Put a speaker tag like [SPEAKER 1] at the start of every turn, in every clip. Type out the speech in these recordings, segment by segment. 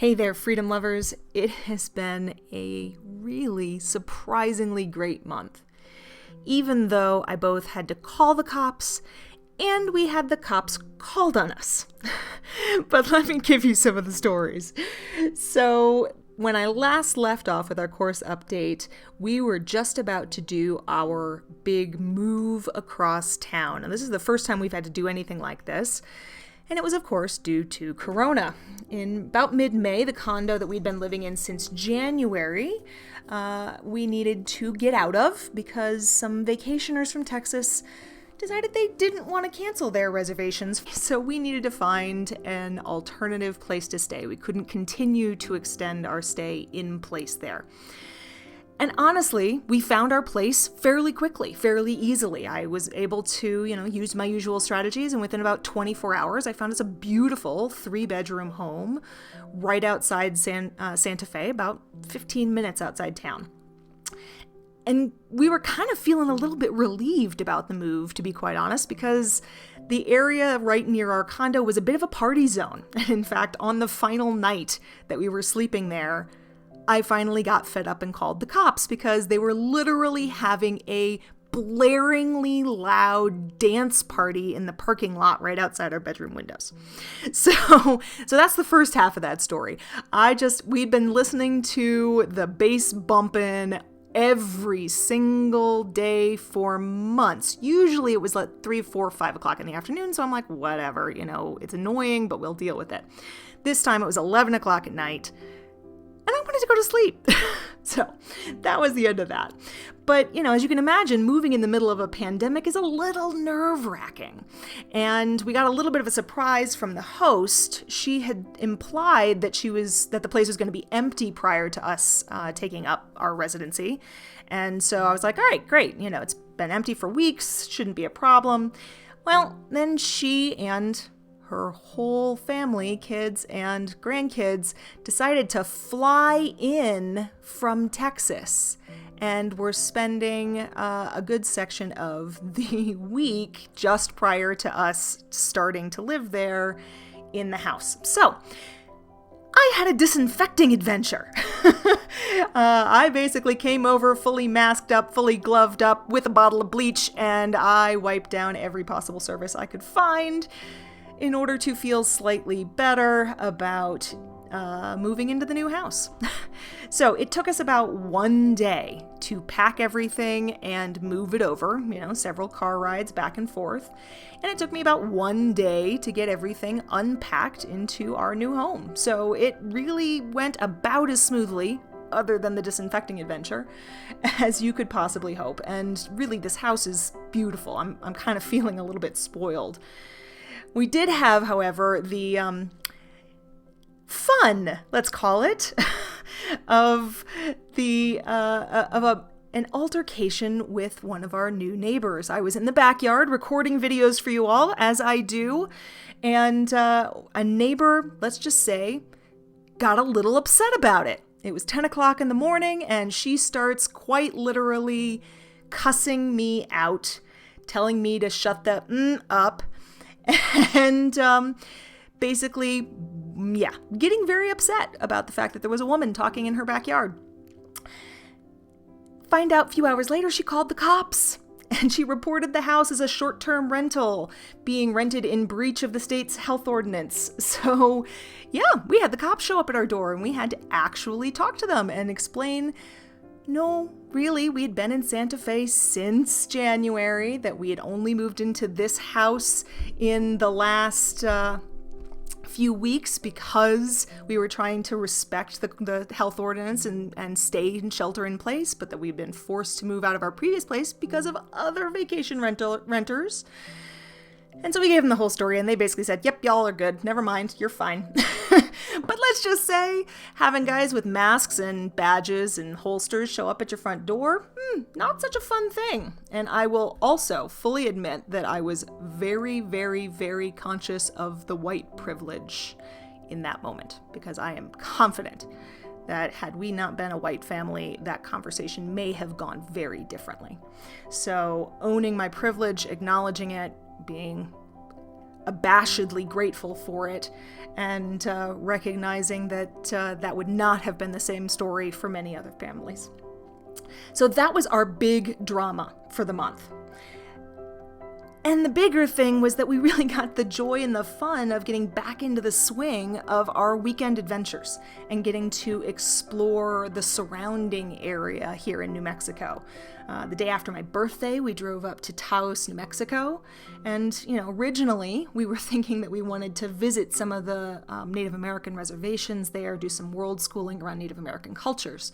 [SPEAKER 1] Hey there, freedom lovers. It has been a really surprisingly great month. Even though I both had to call the cops and we had the cops called on us. But let me give you some of the stories. So, when I last left off with our course update, we were just about to do our big move across town. And this is the first time we've had to do anything like this. And it was, of course, due to Corona. In about mid-May, the condo that we'd been living in since January, we needed to get out of because some vacationers from Texas decided they didn't want to cancel their reservations. So we needed to find an alternative place to stay. We couldn't continue to extend our stay in place there. And honestly, we found our place fairly quickly, fairly easily. I was able to, use my usual strategies, and within about 24 hours, I found us a beautiful 3-bedroom home right outside Santa Fe, about 15 minutes outside town. And we were kind of feeling a little bit relieved about the move, to be quite honest, because the area right near our condo was a bit of a party zone. And in fact, on the final night that we were sleeping there, I finally got fed up and called the cops because they were literally having a blaringly loud dance party in the parking lot right outside our bedroom windows. So that's the first half of that story. We'd been listening to the bass bumping every single day for months. Usually it was like 3, 4, 5 o'clock in the afternoon. So I'm like, whatever, it's annoying, but we'll deal with it. This time it was 11 o'clock at night. And I wanted to go to sleep. So that was the end of that. But, as you can imagine, moving in the middle of a pandemic is a little nerve-wracking. And we got a little bit of a surprise from the host. She had implied that the place was going to be empty prior to us taking up our residency. And so I was like, all right, great. It's been empty for weeks. Shouldn't be a problem. Well, then she and her whole family, kids and grandkids, decided to fly in from Texas and were spending a good section of the week just prior to us starting to live there in the house. So I had a disinfecting adventure. I basically came over fully masked up, fully gloved up with a bottle of bleach, and I wiped down every possible surface I could find in order to feel slightly better about moving into the new house. So it took us about 1 day to pack everything and move it over, several car rides back and forth. And it took me about 1 day to get everything unpacked into our new home. So it really went about as smoothly, other than the disinfecting adventure, as you could possibly hope. And really, this house is beautiful. I'm kind of feeling a little bit spoiled. We did have, however, the fun, let's call it, of an altercation with one of our new neighbors. I was in the backyard recording videos for you all, as I do, and a neighbor, let's just say, got a little upset about it. It was 10 o'clock in the morning, and she starts quite literally cussing me out, telling me to shut the up. And basically, getting very upset about the fact that there was a woman talking in her backyard. Find out a few hours later, she called the cops. And she reported the house as a short-term rental, being rented in breach of the state's health ordinance. So, we had the cops show up at our door, and we had to actually talk to them and explain, no, really, we had been in Santa Fe since January, that we had only moved into this house in the last few weeks because we were trying to respect the health ordinance and stay and shelter in place, but that we've been forced to move out of our previous place because of other vacation renters. And so we gave them the whole story, and they basically said, yep, y'all are good. Never mind, you're fine. But let's just say, having guys with masks and badges and holsters show up at your front door, not such a fun thing. And I will also fully admit that I was very, very, very conscious of the white privilege in that moment, because I am confident that had we not been a white family, that conversation may have gone very differently. So owning my privilege, acknowledging it, being abashedly grateful for it, and recognizing that that would not have been the same story for many other families. So that was our big drama for the month. And the bigger thing was that we really got the joy and the fun of getting back into the swing of our weekend adventures and getting to explore the surrounding area here in New Mexico. The day after my birthday, we drove up to Taos, New Mexico. And, originally we were thinking that we wanted to visit some of the Native American reservations there, do some world schooling around Native American cultures.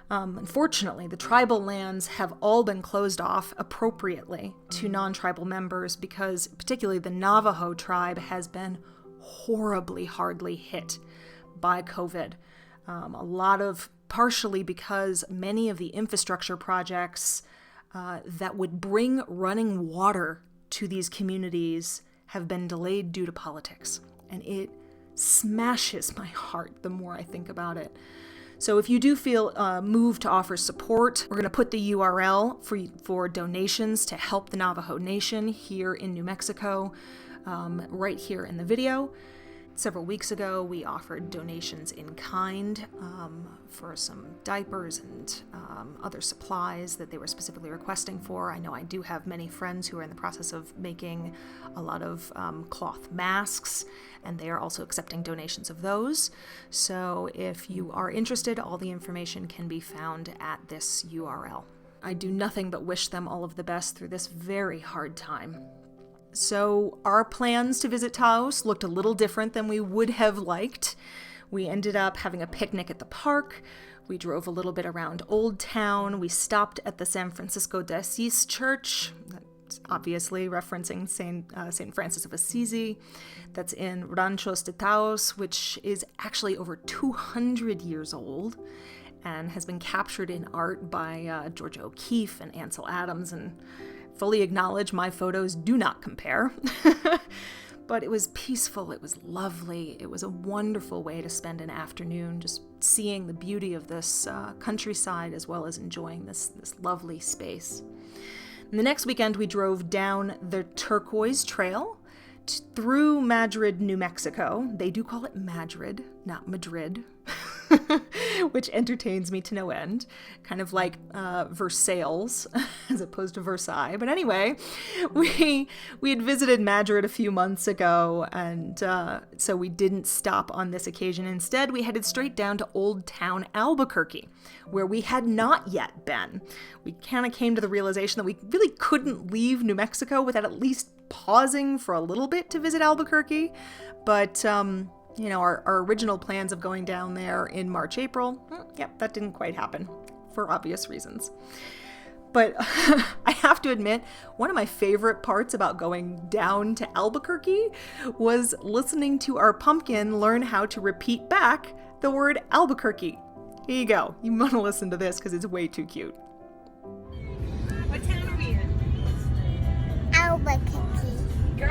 [SPEAKER 1] Unfortunately, the tribal lands have all been closed off appropriately to non-tribal members because particularly the Navajo tribe has been horribly hardly hit by COVID. Partially because many of the infrastructure projects that would bring running water to these communities have been delayed due to politics. And it smashes my heart the more I think about it. So if you do feel moved to offer support, we're going to put the URL for donations to help the Navajo Nation here in New Mexico right here in the video. Several weeks ago, we offered donations in kind for some diapers and other supplies that they were specifically requesting for. I know I do have many friends who are in the process of making a lot of cloth masks, and they are also accepting donations of those. So if you are interested, all the information can be found at this URL. I do nothing but wish them all of the best through this very hard time. So our plans to visit Taos looked a little different than we would have liked. We ended up having a picnic at the park. We drove a little bit around Old Town. We stopped at the San Francisco de Asís Church, that's obviously referencing St. Francis of Assisi. That's in Ranchos de Taos, which is actually over 200 years old and has been captured in art by Georgia O'Keeffe and Ansel Adams, and fully acknowledge my photos do not compare. But it was peaceful, it was lovely, it was a wonderful way to spend an afternoon just seeing the beauty of this countryside as well as enjoying this lovely space. And the next weekend we drove down the Turquoise Trail through Madrid, New Mexico. They do call it Madrid, not Madrid. Which entertains me to no end, kind of like Versailles as opposed to Versailles. But anyway, we had visited Madrid a few months ago, and so we didn't stop on this occasion. Instead, we headed straight down to Old Town Albuquerque, where we had not yet been. We kind of came to the realization that we really couldn't leave New Mexico without at least pausing for a little bit to visit Albuquerque, but our original plans of going down there in March, April, that didn't quite happen for obvious reasons. But I have to admit, one of my favorite parts about going down to Albuquerque was listening to our pumpkin learn how to repeat back the word Albuquerque. Here you go. You want to listen to this because it's way too cute.
[SPEAKER 2] What town are we in?
[SPEAKER 3] Albuquerque.
[SPEAKER 2] Good.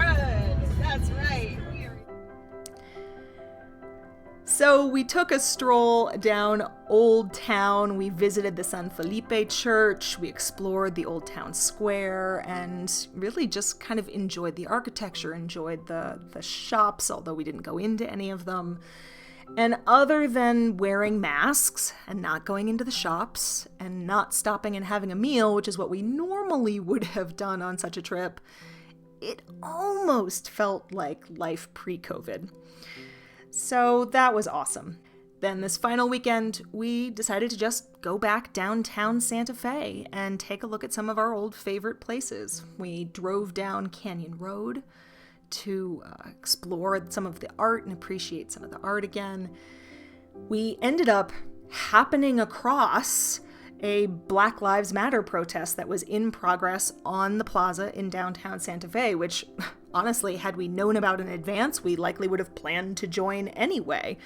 [SPEAKER 2] That's right.
[SPEAKER 1] So we took a stroll down Old Town, we visited the San Felipe Church, we explored the Old Town Square, and really just kind of enjoyed the architecture, enjoyed the shops, although we didn't go into any of them. And other than wearing masks and not going into the shops and not stopping and having a meal, which is what we normally would have done on such a trip, it almost felt like life pre-COVID. So that was awesome. Then this final weekend, we decided to just go back downtown Santa Fe and take a look at some of our old favorite places. We drove down Canyon Road to explore some of the art and appreciate some of the art again. We ended up happening across a Black Lives Matter protest that was in progress on the plaza in downtown Santa Fe, which honestly, had we known about in advance, we likely would have planned to join anyway.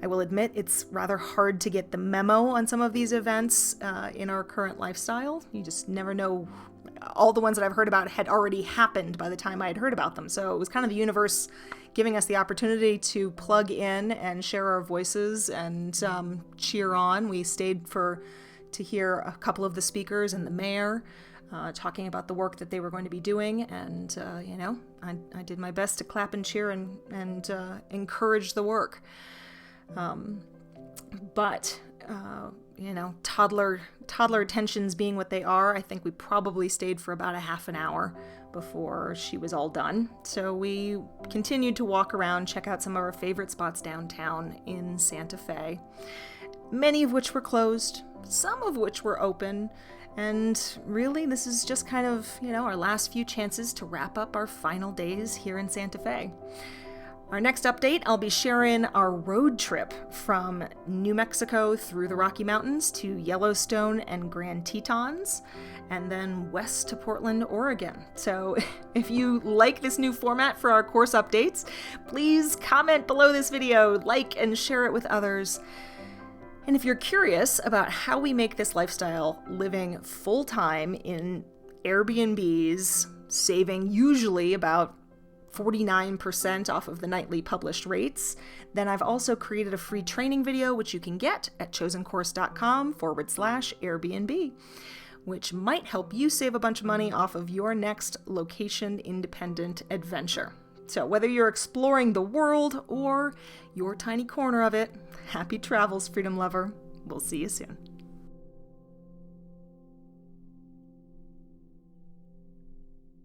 [SPEAKER 1] I will admit it's rather hard to get the memo on some of these events in our current lifestyle. You just never know. All the ones that I've heard about had already happened by the time I had heard about them. So it was kind of the universe giving us the opportunity to plug in and share our voices and cheer on. We stayed to hear a couple of the speakers and the mayor talking about the work that they were going to be doing. And, I did my best to clap and cheer and encourage the work. But toddler attentions being what they are, I think we probably stayed for about a half an hour before she was all done. So we continued to walk around, check out some of our favorite spots downtown in Santa Fe, many of which were closed, some of which were open, and really this is just kind of, our last few chances to wrap up our final days here in Santa Fe. Our next update, I'll be sharing our road trip from New Mexico through the Rocky Mountains to Yellowstone and Grand Tetons, and then west to Portland, Oregon. So if you like this new format for our course updates, please comment below this video, like and share it with others. And if you're curious about how we make this lifestyle living full-time in Airbnbs, saving usually about 49% off of the nightly published rates, then I've also created a free training video which you can get at chosencourse.com/Airbnb, which might help you save a bunch of money off of your next location-independent adventure. So whether you're exploring the world or your tiny corner of it, happy travels, freedom lover. We'll see you soon.